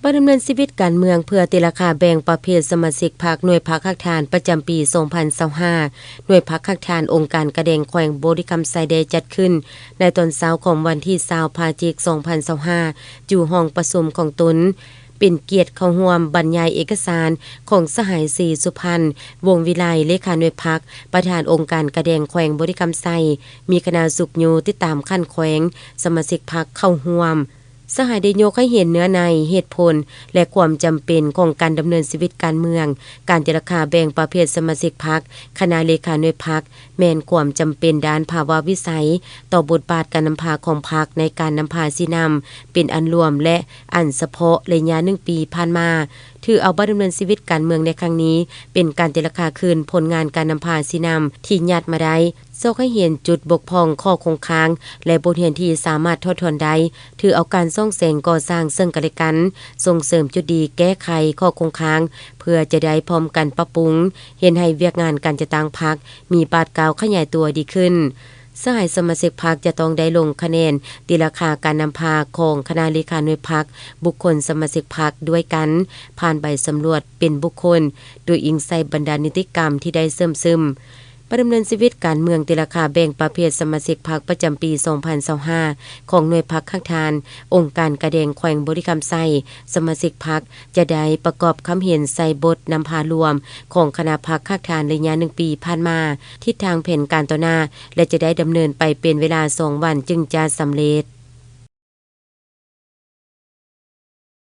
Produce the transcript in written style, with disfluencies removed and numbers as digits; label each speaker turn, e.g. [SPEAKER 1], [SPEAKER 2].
[SPEAKER 1] บ่ดำเนินชีวิตการเมืองเพื่อติราคาแบ่งประเภทสมาชิกพรรคหน่วยพรรคคักฐานประจำปี 2025หน่วยพรรคคักฐานองค์การกระแดงแขวงบริคำไซเดจัดขึ้นในตอนเช้าของวันที่20พฤศจิกายน 2025อยู่ห้องประชุมของตนเป็นเกียรติเข้าร่วมบรรยายเอกสารของสหายศรีสุพรรณวงศ์วิไลเลขาหน่วยพรรคประธานองค์การกระแดงแขวงบริคำไซมีคณะสุขอยู่ติดตามขั้นแขวงสมาชิกพรรคเข้าร่วมสหายได้ยกให้เห็นเนื้อในเหตุผลและความจำเป็นของการดำเนินชีวิตการเมืองการเจรจาแบ่งประเภทสมาชิกพรรคคณะเลขาหน่วยพรรคแม่นความจำเป็นด้านภาวะวิสัยต่อบทบาทการนำพาของพรรคในการนำพาสินำเป็นอันรวมและอันเฉพาะระยะ1 ปีผ่านมาถือเอาบัดดำเนินชีวิตการเมืองในครั้งนี้เป็นการเจรจาคืนผลงานการนำพาสินำที่ญาติมาได้โซกให้เห็นจุดบกพร่องข้อคงค้างและบทเรียนที่สามารถทดทนได้ถือเอาการส่งเสริมก่อสร้างซึ่งกันและกันส่งเสริมจุดดีแก้ไขข้อคงค้างเพื่อจะได้พร้อมกันปรับปรุงเห็นให้เวียกงานการจะตั้งพรรคมีบาดกาวขยายตัวดีขึ้นสหายสมาชิกพรรคจะต้องได้ลงคะแนนตีราคาการนำพาของคณะเลขาหน่วยพรรคบุคคลสมาชิกพรรคด้วยกันผ่านใบสำรวจเป็นบุคคลโดยอิงใส่บรรดานิติกรรมที่ได้เสริมซึมประดำเนินชีวิตการเมืองตีราคาแบ่งประเภทสมาชิกพรรคประจำปี 2025ของหน่วยพรรคข้างทานองค์การกระแดงแขวงบริคำไซสมาชิกพรรคจะได้ประกอบคำเห็นใส่บทนำพารวมของคณะพรรคข้างทานระยะ1 ปีผ่านมาทิศทางแผนการต่อหน้าและจะได้ดำเนินไปเป็นเวลา2 วันจึงจะสำเร็จ